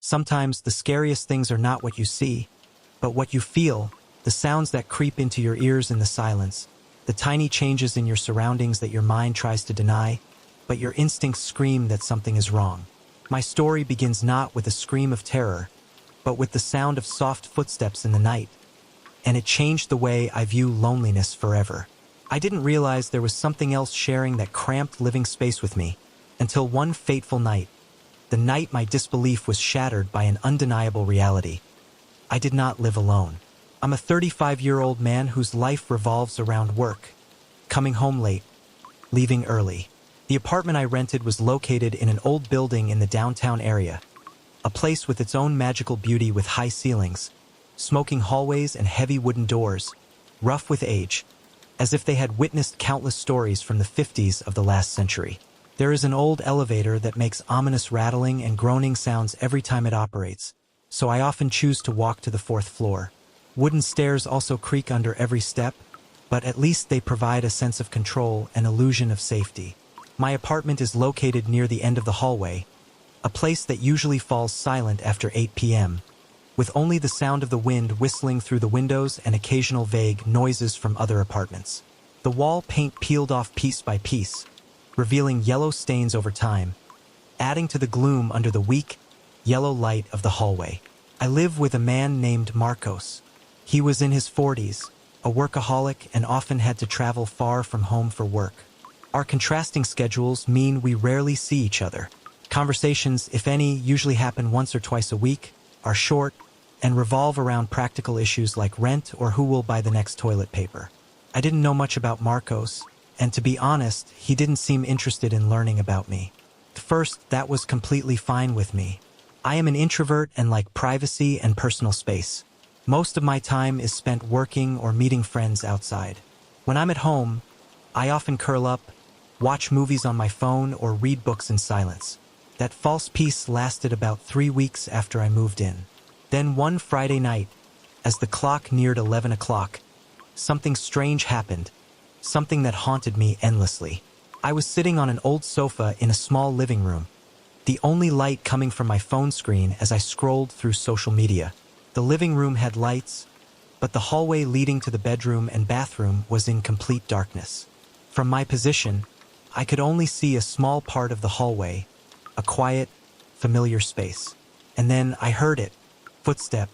Sometimes the scariest things are not what you see, but what you feel, the sounds that creep into your ears in the silence, the tiny changes in your surroundings that your mind tries to deny, but your instincts scream that something is wrong. My story begins not with a scream of terror, but with the sound of soft footsteps in the night, and it changed the way I view loneliness forever. I didn't realize there was something else sharing that cramped living space with me, until one fateful night, the night my disbelief was shattered by an undeniable reality. I did not live alone. I'm a 35-year-old man whose life revolves around work, coming home late, leaving early. The apartment I rented was located in an old building in the downtown area, a place with its own magical beauty with high ceilings, smoking hallways and heavy wooden doors, rough with age, as if they had witnessed countless stories from the 50s of the last century. There is an old elevator that makes ominous rattling and groaning sounds every time it operates, so I often choose to walk to the 4th floor. Wooden stairs also creak under every step, but at least they provide a sense of control and illusion of safety. My apartment is located near the end of the hallway, a place that usually falls silent after 8 p.m., with only the sound of the wind whistling through the windows and occasional vague noises from other apartments. The wall paint peeled off piece by piece, revealing yellow stains over time, adding to the gloom under the weak, yellow light of the hallway. I live with a man named Marcos. He was in his 40s, a workaholic, and often had to travel far from home for work. Our contrasting schedules mean we rarely see each other. Conversations, if any, usually happen once or twice a week, are short, and revolve around practical issues like rent or who will buy the next toilet paper. I didn't know much about Marcos, and to be honest, he didn't seem interested in learning about me. At first, that was completely fine with me. I am an introvert and like privacy and personal space. Most of my time is spent working or meeting friends outside. When I'm at home, I often curl up, watch movies on my phone, or read books in silence. That false peace lasted about 3 weeks after I moved in. Then one Friday night, as the clock neared 11 o'clock, something strange happened, something that haunted me endlessly. I was sitting on an old sofa in a small living room, the only light coming from my phone screen as I scrolled through social media. The living room had lights, but the hallway leading to the bedroom and bathroom was in complete darkness. From my position, I could only see a small part of the hallway, a quiet, familiar space. And then I heard it. Footstep.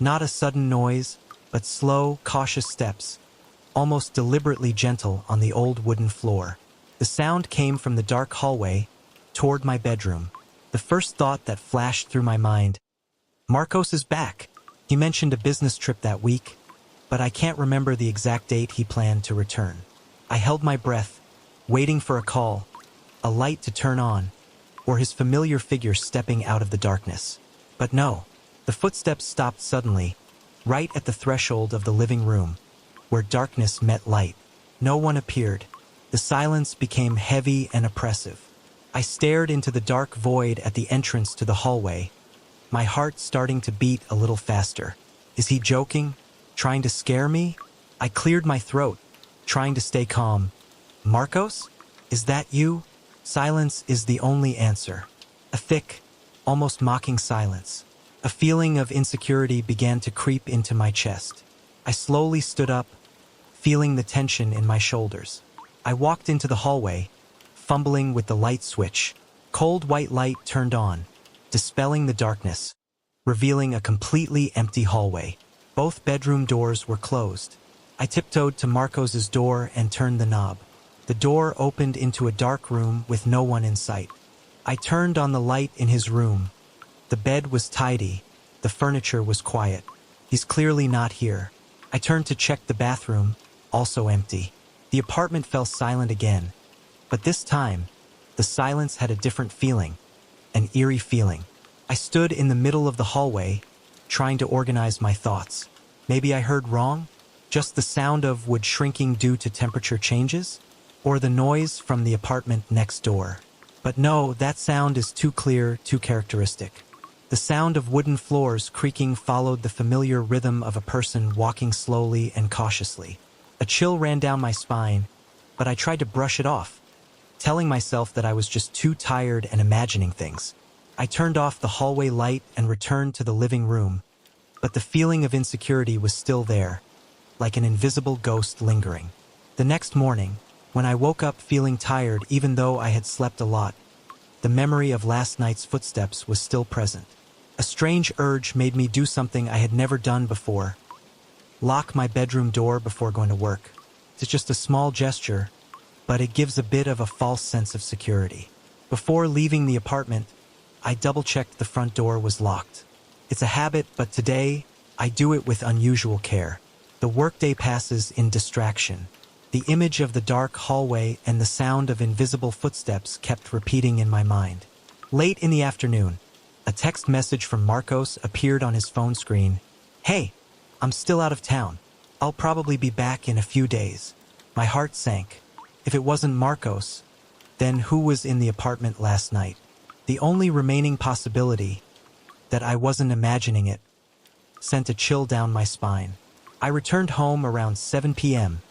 Not a sudden noise, but slow, cautious steps, almost deliberately gentle on the old wooden floor. The sound came from the dark hallway, toward my bedroom. The first thought that flashed through my mind: Marcos is back. He mentioned a business trip that week, but I can't remember the exact date he planned to return. I held my breath, waiting for a call, a light to turn on, or his familiar figure stepping out of the darkness. But no, the footsteps stopped suddenly, right at the threshold of the living room, where darkness met light. No one appeared. The silence became heavy and oppressive. I stared into the dark void at the entrance to the hallway, my heart starting to beat a little faster. Is he joking? Trying to scare me? I cleared my throat, trying to stay calm. Marcos? Is that you? Silence is the only answer. A thick, almost mocking silence. A feeling of insecurity began to creep into my chest. I slowly stood up, feeling the tension in my shoulders. I walked into the hallway, fumbling with the light switch. Cold white light turned on, dispelling the darkness, revealing a completely empty hallway. Both bedroom doors were closed. I tiptoed to Marcos's door and turned the knob. The door opened into a dark room with no one in sight. I turned on the light in his room. The bed was tidy. The furniture was quiet. He's clearly not here. I turned to check the bathroom, also empty. The apartment fell silent again, but this time, the silence had a different feeling, an eerie feeling. I stood in the middle of the hallway, trying to organize my thoughts. Maybe I heard wrong? Just the sound of wood shrinking due to temperature changes? Or the noise from the apartment next door? But no, that sound is too clear, too characteristic. The sound of wooden floors creaking followed the familiar rhythm of a person walking slowly and cautiously. A chill ran down my spine, but I tried to brush it off, telling myself that I was just too tired and imagining things. I turned off the hallway light and returned to the living room, but the feeling of insecurity was still there, like an invisible ghost lingering. The next morning, when I woke up feeling tired even though I had slept a lot, the memory of last night's footsteps was still present. A strange urge made me do something I had never done before: lock my bedroom door before going to work. It's just a small gesture, but it gives a bit of a false sense of security. Before leaving the apartment, I double-checked the front door was locked. It's a habit, but today, I do it with unusual care. The workday passes in distraction. The image of the dark hallway and the sound of invisible footsteps kept repeating in my mind. Late in the afternoon, a text message from Marcos appeared on his phone screen. "Hey, I'm still out of town. I'll probably be back in a few days." My heart sank. If it wasn't Marcos, then who was in the apartment last night? The only remaining possibility, that I wasn't imagining it, sent a chill down my spine. I returned home around 7 p.m.,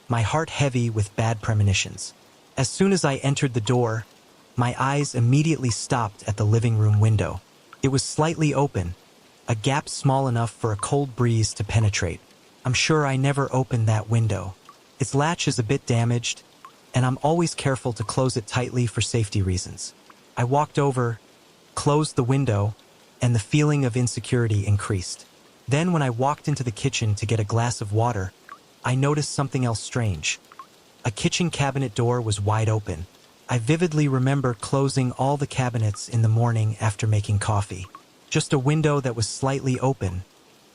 my heart heavy with bad premonitions. As soon as I entered the door, my eyes immediately stopped at the living room window. It was slightly open, a gap small enough for a cold breeze to penetrate. I'm sure I never opened that window. Its latch is a bit damaged, and I'm always careful to close it tightly for safety reasons. I walked over, closed the window, and the feeling of insecurity increased. Then when I walked into the kitchen to get a glass of water, I noticed something else strange. A kitchen cabinet door was wide open. I vividly remember closing all the cabinets in the morning after making coffee. Just a window that was slightly open,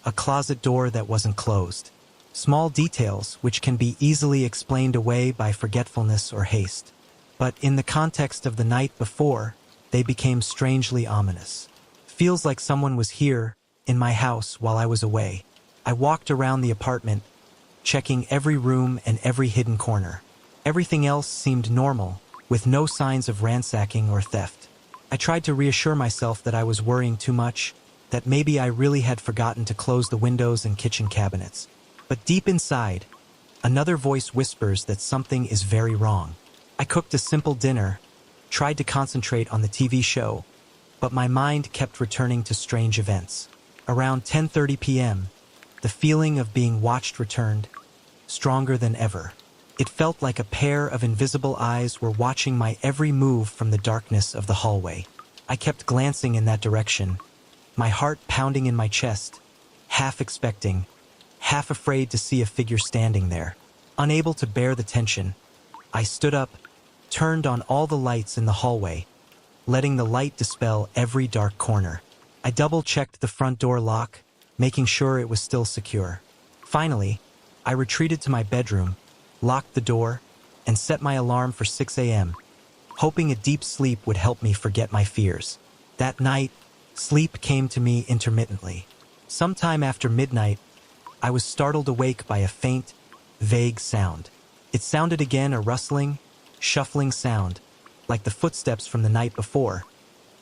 a closet door that wasn't closed. Small details which can be easily explained away by forgetfulness or haste. But in the context of the night before, they became strangely ominous. Feels like someone was here, in my house, while I was away. I walked around the apartment, checking every room and every hidden corner. Everything else seemed normal, with no signs of ransacking or theft. I tried to reassure myself that I was worrying too much, that maybe I really had forgotten to close the windows and kitchen cabinets. But deep inside, another voice whispers that something is very wrong. I cooked a simple dinner, tried to concentrate on the TV show, but my mind kept returning to strange events. Around 10:30 p.m., the feeling of being watched returned, stronger than ever. It felt like a pair of invisible eyes were watching my every move from the darkness of the hallway. I kept glancing in that direction, my heart pounding in my chest, half expecting, half afraid to see a figure standing there. Unable to bear the tension, I stood up, turned on all the lights in the hallway, letting the light dispel every dark corner. I double-checked the front door lock, making sure it was still secure. Finally, I retreated to my bedroom, locked the door, and set my alarm for 6 a.m., hoping a deep sleep would help me forget my fears. That night, sleep came to me intermittently. Sometime after midnight, I was startled awake by a faint, vague sound. It sounded again, a rustling, shuffling sound, like the footsteps from the night before,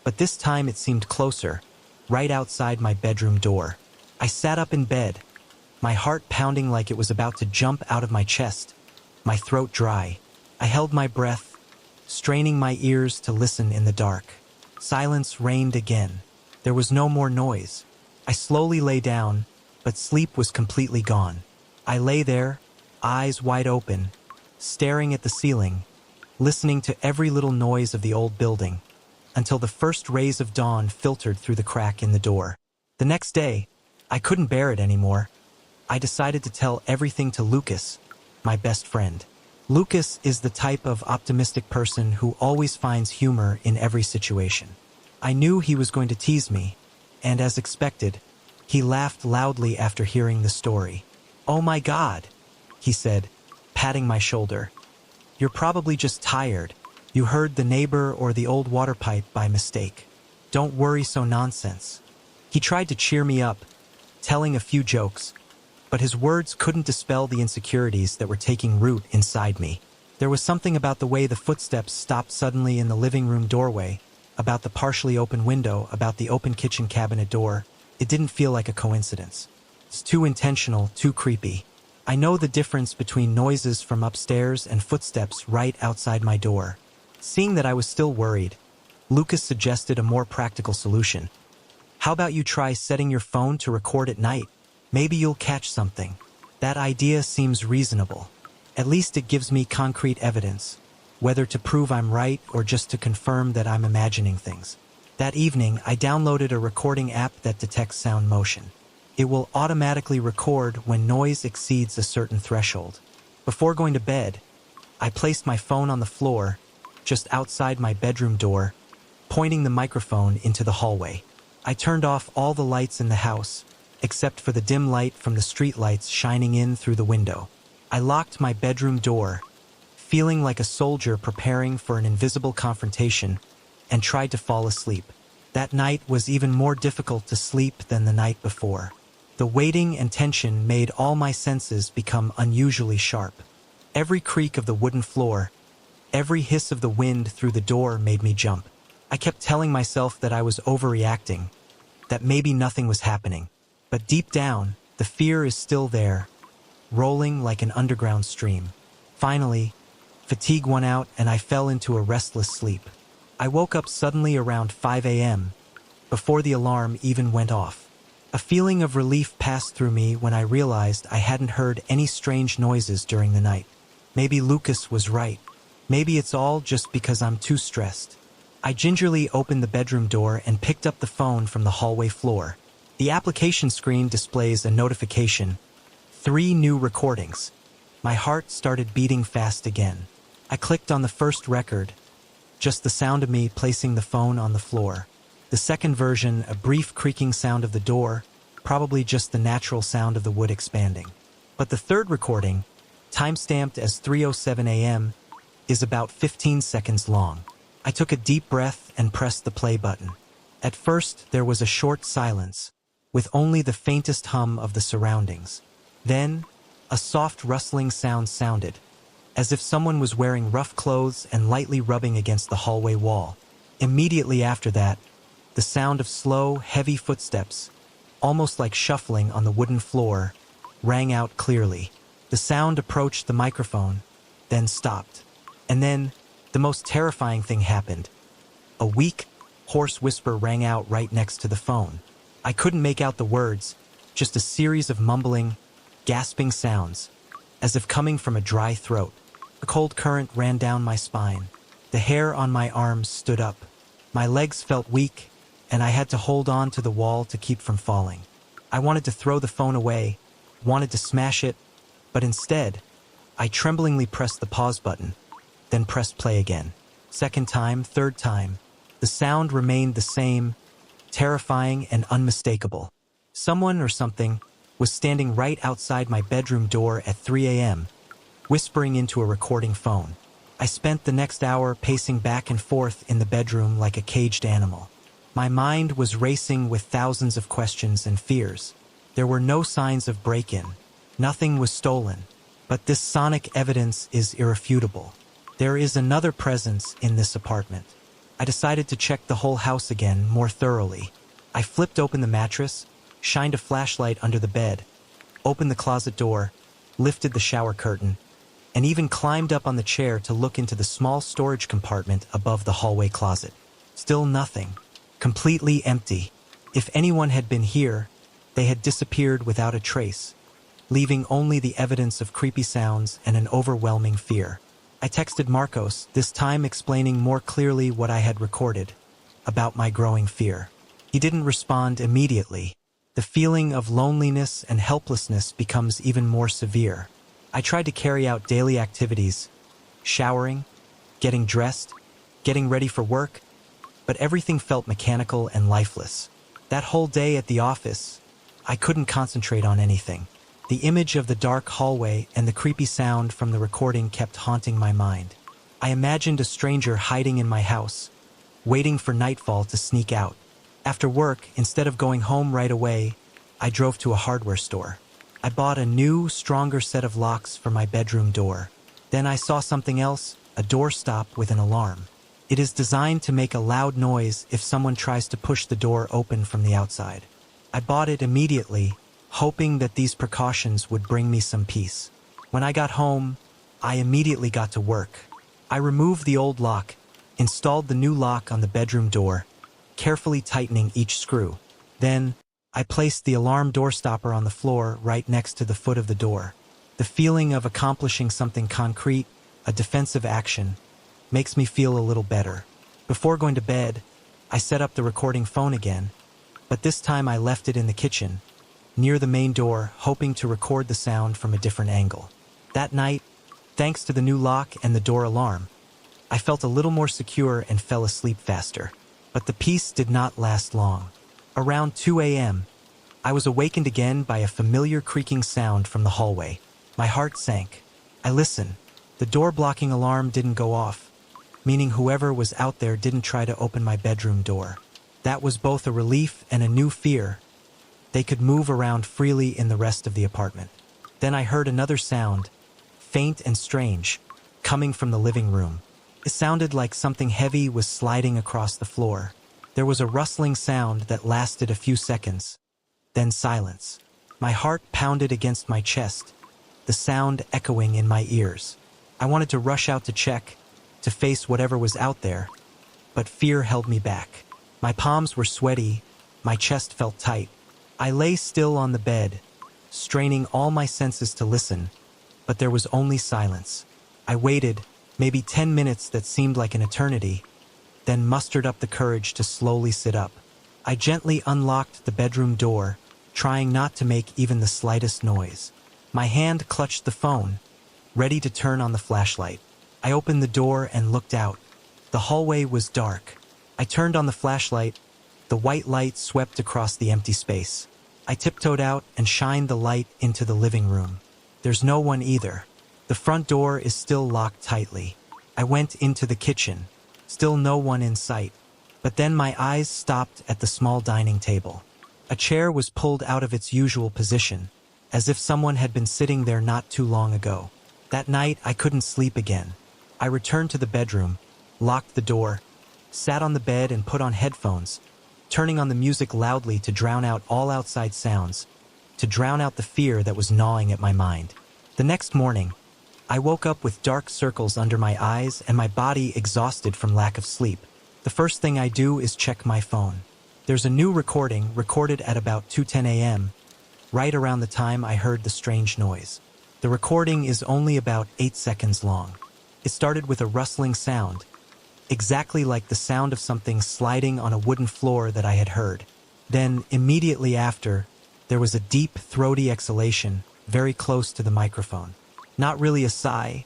but this time it seemed closer, right outside my bedroom door. I sat up in bed, my heart pounding like it was about to jump out of my chest, my throat dry. I held my breath, straining my ears to listen in the dark. Silence reigned again. There was no more noise. I slowly lay down, but sleep was completely gone. I lay there, eyes wide open, staring at the ceiling, listening to every little noise of the old building, until the first rays of dawn filtered through the crack in the door. The next day, I couldn't bear it anymore. I decided to tell everything to Lucas, my best friend. Lucas is the type of optimistic person who always finds humor in every situation. I knew he was going to tease me, and as expected, he laughed loudly after hearing the story. "Oh my God," he said, patting my shoulder. "You're probably just tired. You heard the neighbor or the old water pipe by mistake. Don't worry so nonsense." He tried to cheer me up, telling a few jokes, but his words couldn't dispel the insecurities that were taking root inside me. There was something about the way the footsteps stopped suddenly in the living room doorway, about the partially open window, about the open kitchen cabinet door. It didn't feel like a coincidence. It's too intentional, too creepy. I know the difference between noises from upstairs and footsteps right outside my door. Seeing that I was still worried, Lucas suggested a more practical solution. How about you try setting your phone to record at night? Maybe you'll catch something. That idea seems reasonable. At least it gives me concrete evidence, whether to prove I'm right or just to confirm that I'm imagining things. That evening, I downloaded a recording app that detects sound motion. It will automatically record when noise exceeds a certain threshold. Before going to bed, I placed my phone on the floor, just outside my bedroom door, pointing the microphone into the hallway. I turned off all the lights in the house, except for the dim light from the street lights shining in through the window. I locked my bedroom door, feeling like a soldier preparing for an invisible confrontation, and tried to fall asleep. That night was even more difficult to sleep than the night before. The waiting and tension made all my senses become unusually sharp. Every creak of the wooden floor, every hiss of the wind through the door made me jump. I kept telling myself that I was overreacting, that maybe nothing was happening. But deep down, the fear is still there, rolling like an underground stream. Finally, fatigue won out and I fell into a restless sleep. I woke up suddenly around 5 a.m., before the alarm even went off. A feeling of relief passed through me when I realized I hadn't heard any strange noises during the night. Maybe Lucas was right. Maybe it's all just because I'm too stressed. I gingerly opened the bedroom door and picked up the phone from the hallway floor. The application screen displays a notification. 3 new recordings. My heart started beating fast again. I clicked on the first record, just the sound of me placing the phone on the floor. The second version, a brief creaking sound of the door, probably just the natural sound of the wood expanding. But the third recording, timestamped as 3:07 a.m., is about 15 seconds long. I took a deep breath and pressed the play button. At first, there was a short silence, with only the faintest hum of the surroundings. Then, a soft rustling sound sounded, as if someone was wearing rough clothes and lightly rubbing against the hallway wall. Immediately after that, the sound of slow, heavy footsteps, almost like shuffling on the wooden floor, rang out clearly. The sound approached the microphone, then stopped. And then, the most terrifying thing happened. A weak, hoarse whisper rang out right next to the phone. I couldn't make out the words, just a series of mumbling, gasping sounds, as if coming from a dry throat. A cold current ran down my spine. The hair on my arms stood up. My legs felt weak, and I had to hold on to the wall to keep from falling. I wanted to throw the phone away, wanted to smash it, but instead, I tremblingly pressed the pause button, then pressed play again. Second time, third time. The sound remained the same, terrifying and unmistakable. Someone or something was standing right outside my bedroom door at 3 a.m., whispering into a recording phone. I spent the next hour pacing back and forth in the bedroom like a caged animal. My mind was racing with thousands of questions and fears. There were no signs of break-in. Nothing was stolen. But this sonic evidence is irrefutable. There is another presence in this apartment. I decided to check the whole house again more thoroughly. I flipped open the mattress, shined a flashlight under the bed, opened the closet door, lifted the shower curtain, and even climbed up on the chair to look into the small storage compartment above the hallway closet. Still nothing. Completely empty. If anyone had been here, they had disappeared without a trace, leaving only the evidence of creepy sounds and an overwhelming fear. I texted Marcos, this time explaining more clearly what I had recorded, about my growing fear. He didn't respond immediately. The feeling of loneliness and helplessness becomes even more severe. I tried to carry out daily activities, showering, getting dressed, getting ready for work, but everything felt mechanical and lifeless. That whole day at the office, I couldn't concentrate on anything. The image of the dark hallway and the creepy sound from the recording kept haunting my mind. I imagined a stranger hiding in my house, waiting for nightfall to sneak out. After work, instead of going home right away, I drove to a hardware store. I bought a new, stronger set of locks for my bedroom door. Then I saw something else, a doorstop with an alarm. It is designed to make a loud noise if someone tries to push the door open from the outside. I bought it immediately, hoping that these precautions would bring me some peace. When I got home, I immediately got to work. I removed the old lock, installed the new lock on the bedroom door, carefully tightening each screw. Then, I placed the alarm door stopper on the floor right next to the foot of the door. The feeling of accomplishing something concrete, a defensive action, makes me feel a little better. Before going to bed, I set up the recording phone again, but this time I left it in the kitchen, near the main door, hoping to record the sound from a different angle. That night, thanks to the new lock and the door alarm, I felt a little more secure and fell asleep faster. But the peace did not last long. Around 2 a.m., I was awakened again by a familiar creaking sound from the hallway. My heart sank. I listened. The door-blocking alarm didn't go off, meaning whoever was out there didn't try to open my bedroom door. That was both a relief and a new fear. They could move around freely in the rest of the apartment. Then I heard another sound, faint and strange, coming from the living room. It sounded like something heavy was sliding across the floor. There was a rustling sound that lasted a few seconds, then silence. My heart pounded against my chest, the sound echoing in my ears. I wanted to rush out to check, to face whatever was out there, but fear held me back. My palms were sweaty, my chest felt tight. I lay still on the bed, straining all my senses to listen, but there was only silence. I waited, maybe 10 minutes that seemed like an eternity, then mustered up the courage to slowly sit up. I gently unlocked the bedroom door, trying not to make even the slightest noise. My hand clutched the phone, ready to turn on the flashlight. I opened the door and looked out. The hallway was dark. I turned on the flashlight. The white light swept across the empty space. I tiptoed out and shined the light into the living room. There's no one either. The front door is still locked tightly. I went into the kitchen. Still no one in sight. But then my eyes stopped at the small dining table. A chair was pulled out of its usual position, as if someone had been sitting there not too long ago. That night, I couldn't sleep again. I returned to the bedroom, locked the door, sat on the bed and put on headphones, turning on the music loudly to drown out all outside sounds, to drown out the fear that was gnawing at my mind. The next morning, I woke up with dark circles under my eyes and my body exhausted from lack of sleep. The first thing I do is check my phone. There's a new recording recorded at about 2:10 a.m., right around the time I heard the strange noise. The recording is only about 8 seconds long. It started with a rustling sound, exactly like the sound of something sliding on a wooden floor that I had heard. Then, immediately after, there was a deep, throaty exhalation, very close to the microphone. Not really a sigh,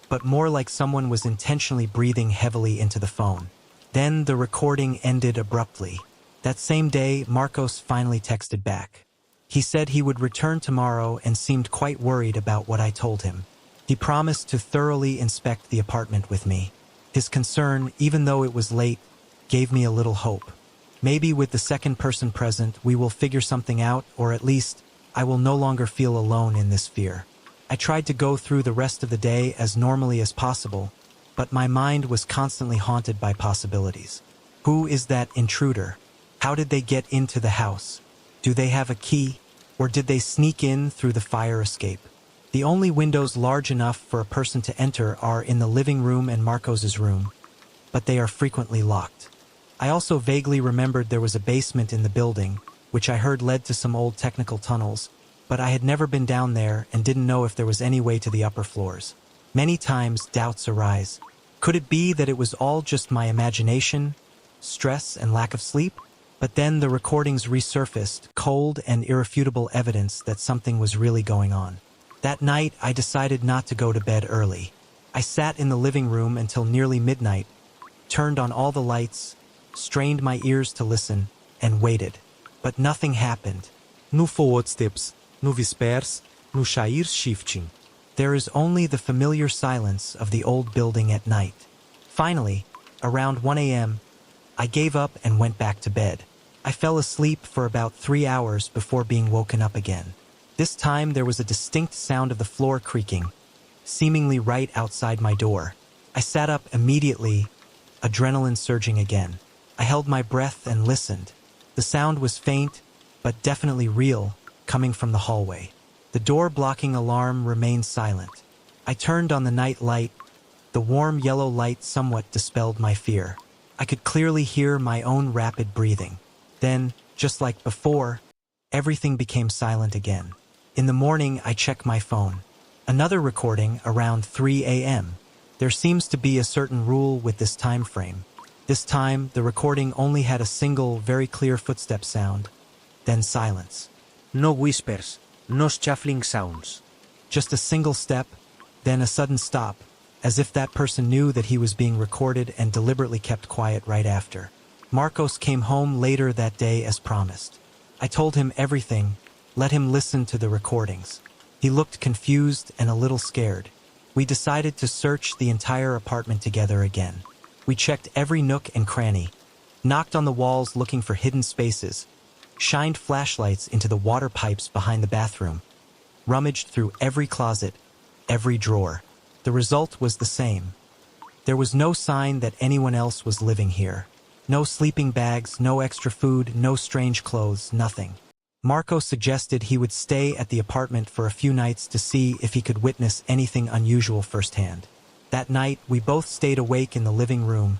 but more like someone was intentionally breathing heavily into the phone. Then the recording ended abruptly. That same day, Marcos finally texted back. He said he would return tomorrow and seemed quite worried about what I told him. He promised to thoroughly inspect the apartment with me. His concern, even though it was late, gave me a little hope. Maybe with the second person present, we will figure something out, or at least, I will no longer feel alone in this fear. I tried to go through the rest of the day as normally as possible, but my mind was constantly haunted by possibilities. Who is that intruder? How did they get into the house? Do they have a key, or did they sneak in through the fire escape? The only windows large enough for a person to enter are in the living room and Marcos's room, but they are frequently locked. I also vaguely remembered there was a basement in the building, which I heard led to some old technical tunnels, but I had never been down there and didn't know if there was any way to the upper floors. Many times, doubts arise. Could it be that it was all just my imagination, stress, and lack of sleep? But then the recordings resurfaced, cold and irrefutable evidence that something was really going on. That night, I decided not to go to bed early. I sat in the living room until nearly midnight, turned on all the lights, strained my ears to listen, and waited. But nothing happened. No footsteps, no whispers, no chair shifting. There is only the familiar silence of the old building at night. Finally, around 1 a.m., I gave up and went back to bed. I fell asleep for about 3 hours before being woken up again. This time there was a distinct sound of the floor creaking, seemingly right outside my door. I sat up immediately, adrenaline surging again. I held my breath and listened. The sound was faint, but definitely real, coming from the hallway. The door-blocking alarm remained silent. I turned on the night light, The warm yellow light somewhat dispelled my fear. I could clearly hear my own rapid breathing. Then, just like before, everything became silent again. In the morning, I checked my phone. Another recording around 3 a.m. There seems to be a certain rule with this time frame. This time, the recording only had a single, very clear footstep sound, then silence. No whispers, no shuffling sounds. Just a single step, then a sudden stop, as if that person knew that he was being recorded and deliberately kept quiet right after. Marcos came home later that day as promised. I told him everything, let him listen to the recordings. He looked confused and a little scared. We decided to search the entire apartment together again. We checked every nook and cranny, knocked on the walls looking for hidden spaces, shined flashlights into the water pipes behind the bathroom, rummaged through every closet, every drawer. The result was the same. There was no sign that anyone else was living here. No sleeping bags, no extra food, no strange clothes, nothing. Marco suggested he would stay at the apartment for a few nights to see if he could witness anything unusual firsthand. That night, we both stayed awake in the living room,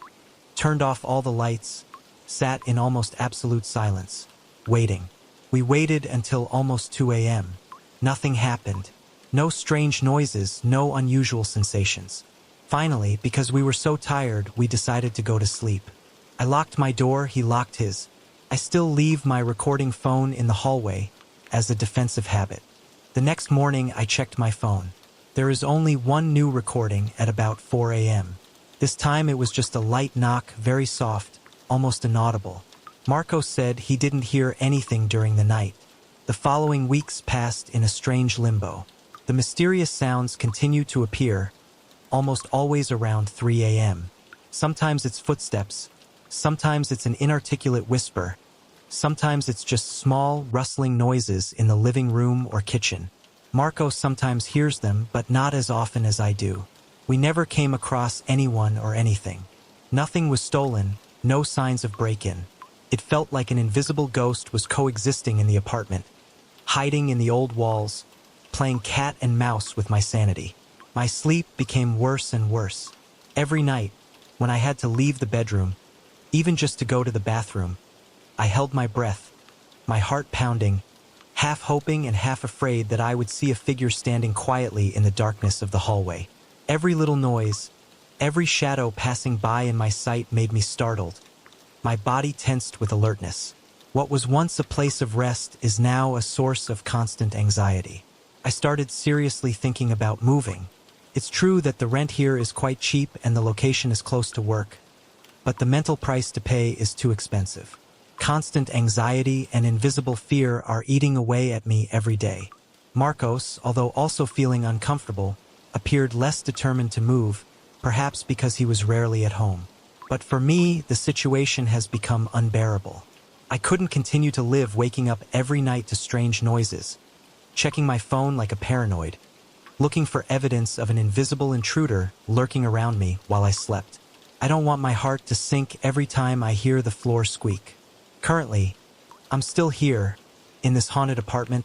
turned off all the lights, sat in almost absolute silence, waiting. We waited until almost 2 a.m. Nothing happened. No strange noises, no unusual sensations. Finally, because we were so tired, we decided to go to sleep. I locked my door, he locked his. I still leave my recording phone in the hallway as a defensive habit. The next morning, I checked my phone. There is only one new recording at about 4 a.m. This time it was just a light knock, very soft, almost inaudible. Marco said he didn't hear anything during the night. The following weeks passed in a strange limbo. The mysterious sounds continue to appear, almost always around 3 a.m. Sometimes it's footsteps, sometimes it's an inarticulate whisper, sometimes it's just small, rustling noises in the living room or kitchen. Marco sometimes hears them, but not as often as I do. We never came across anyone or anything. Nothing was stolen, no signs of break-in. It felt like an invisible ghost was coexisting in the apartment, hiding in the old walls, playing cat and mouse with my sanity. My sleep became worse and worse. Every night, when I had to leave the bedroom, even just to go to the bathroom, I held my breath, my heart pounding, half hoping and half afraid that I would see a figure standing quietly in the darkness of the hallway. Every little noise, every shadow passing by in my sight made me startled. My body tensed with alertness. What was once a place of rest is now a source of constant anxiety. I started seriously thinking about moving. It's true that the rent here is quite cheap and the location is close to work, but the mental price to pay is too expensive. Constant anxiety and invisible fear are eating away at me every day. Marcos, although also feeling uncomfortable, appeared less determined to move, perhaps because he was rarely at home. But for me, the situation has become unbearable. I couldn't continue to live waking up every night to strange noises, checking my phone like a paranoid, looking for evidence of an invisible intruder lurking around me while I slept. I don't want my heart to sink every time I hear the floor squeak. Currently, I'm still here, in this haunted apartment,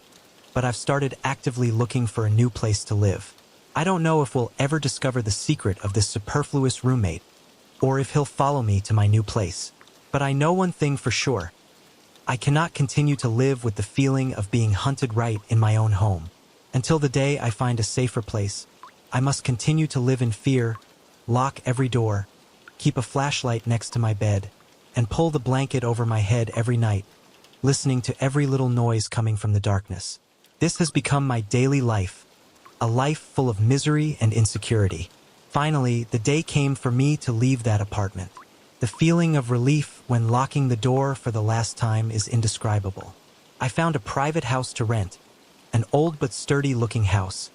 but I've started actively looking for a new place to live. I don't know if we'll ever discover the secret of this superfluous roommate, or if he'll follow me to my new place. But I know one thing for sure. I cannot continue to live with the feeling of being hunted right in my own home. Until the day I find a safer place, I must continue to live in fear, lock every door, keep a flashlight next to my bed, and pull the blanket over my head every night, listening to every little noise coming from the darkness. This has become my daily life, a life full of misery and insecurity. Finally, the day came for me to leave that apartment. The feeling of relief when locking the door for the last time is indescribable. I found a private house to rent, an old but sturdy-looking house,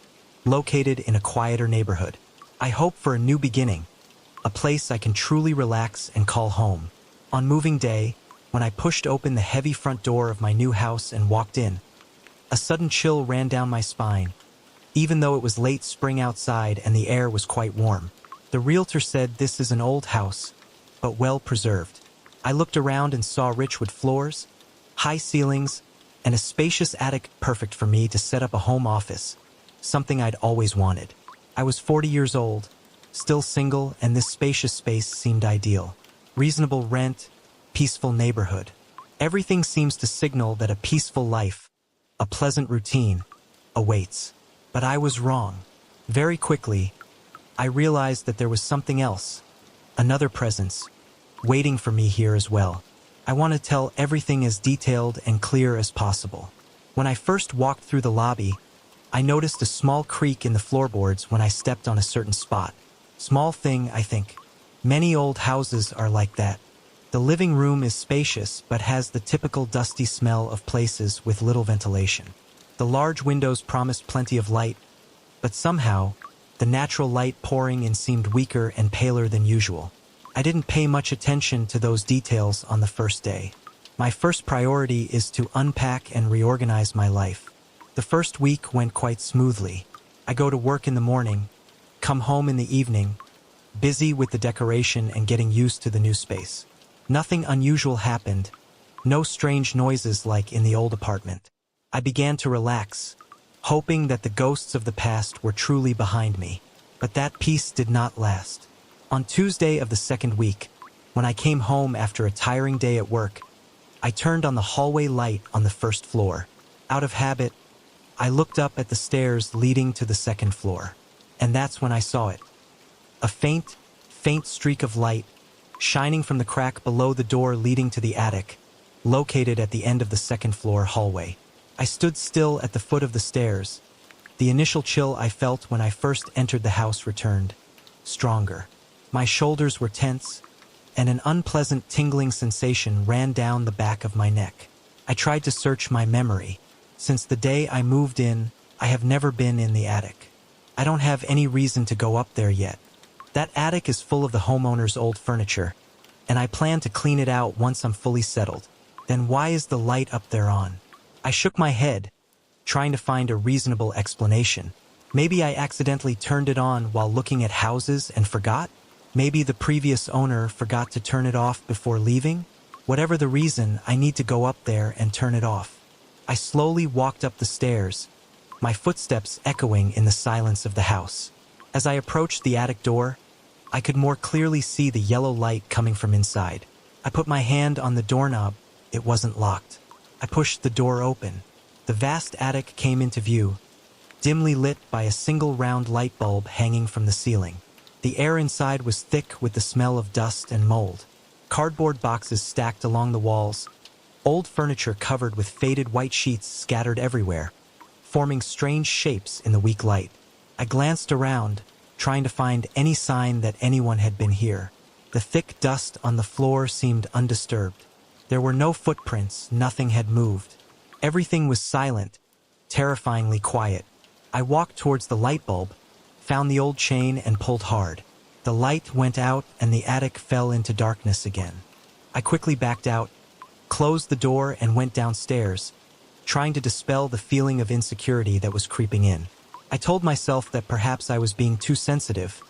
located in a quieter neighborhood. I hope for a new beginning, a place I can truly relax and call home. On moving day, when I pushed open the heavy front door of my new house and walked in, a sudden chill ran down my spine, even though it was late spring outside and the air was quite warm. The realtor said this is an old house, but well preserved. I looked around and saw rich wood floors, high ceilings, and a spacious attic perfect for me to set up a home office, something I'd always wanted. I was 40 years old, Still single, and this spacious space seemed ideal. Reasonable rent, peaceful neighborhood. Everything seems to signal that a peaceful life, a pleasant routine, awaits. But I was wrong. Very quickly, I realized that there was something else, another presence, waiting for me here as well. I want to tell everything as detailed and clear as possible. When I first walked through the lobby, I noticed a small creak in the floorboards when I stepped on a certain spot. Small thing, I think. Many old houses are like that. The living room is spacious but has the typical dusty smell of places with little ventilation. The large windows promised plenty of light, but somehow, the natural light pouring in seemed weaker and paler than usual. I didn't pay much attention to those details on the first day. My first priority is to unpack and reorganize my life. The first week went quite smoothly. I go to work in the morning, come home in the evening, busy with the decoration and getting used to the new space. Nothing unusual happened, no strange noises like in the old apartment. I began to relax, hoping that the ghosts of the past were truly behind me. But that peace did not last. On Tuesday of the second week, when I came home after a tiring day at work, I turned on the hallway light on the first floor. Out of habit, I looked up at the stairs leading to the second floor. And that's when I saw it. A faint streak of light, shining from the crack below the door leading to the attic, located at the end of the second floor hallway. I stood still at the foot of the stairs. The initial chill I felt when I first entered the house returned, stronger. My shoulders were tense, and an unpleasant tingling sensation ran down the back of my neck. I tried to search my memory. Since the day I moved in, I have never been in the attic. I don't have any reason to go up there yet. That attic is full of the homeowner's old furniture, and I plan to clean it out once I'm fully settled. Then why is the light up there on? I shook my head, trying to find a reasonable explanation. Maybe I accidentally turned it on while looking at houses and forgot? Maybe the previous owner forgot to turn it off before leaving? Whatever the reason, I need to go up there and turn it off. I slowly walked up the stairs, my footsteps echoing in the silence of the house. As I approached the attic door, I could more clearly see the yellow light coming from inside. I put my hand on the doorknob. It wasn't locked. I pushed the door open. The vast attic came into view, dimly lit by a single round light bulb hanging from the ceiling. The air inside was thick with the smell of dust and mold. Cardboard boxes stacked along the walls, old furniture covered with faded white sheets scattered everywhere, forming strange shapes in the weak light. I glanced around, trying to find any sign that anyone had been here. The thick dust on the floor seemed undisturbed. There were no footprints, nothing had moved. Everything was silent, terrifyingly quiet. I walked towards the light bulb, found the old chain and pulled hard. The light went out and the attic fell into darkness again. I quickly backed out, closed the door and went downstairs, trying to dispel the feeling of insecurity that was creeping in. I told myself that perhaps I was being too sensitive,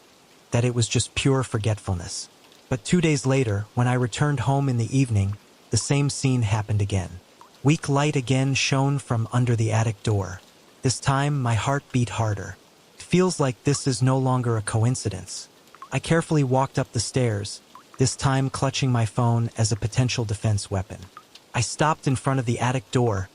that it was just pure forgetfulness. But 2 days later, when I returned home in the evening, the same scene happened again. Weak light again shone from under the attic door. This time, my heart beat harder. It feels like this is no longer a coincidence. I carefully walked up the stairs, this time clutching my phone as a potential defense weapon. I stopped in front of the attic door,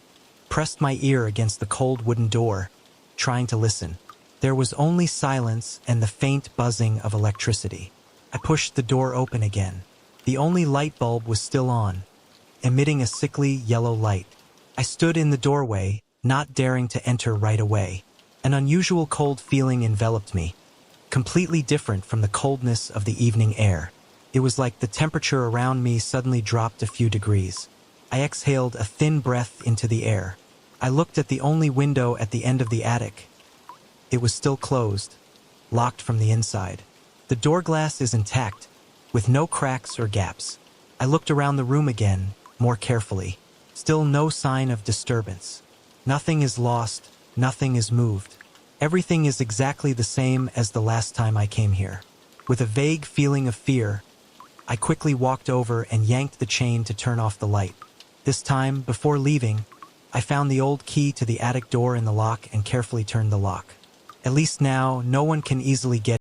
pressed my ear against the cold wooden door, trying to listen. There was only silence and the faint buzzing of electricity. I pushed the door open again. The only light bulb was still on, emitting a sickly yellow light. I stood in the doorway, not daring to enter right away. An unusual cold feeling enveloped me, completely different from the coldness of the evening air. It was like the temperature around me suddenly dropped a few degrees. I exhaled a thin breath into the air. I looked at the only window at the end of the attic. It was still closed, locked from the inside. The door glass is intact, with no cracks or gaps. I looked around the room again, more carefully. Still no sign of disturbance. Nothing is lost, nothing is moved. Everything is exactly the same as the last time I came here. With a vague feeling of fear, I quickly walked over and yanked the chain to turn off the light. This time, before leaving, I found the old key to the attic door in the lock and carefully turned the lock. At least now, no one can easily get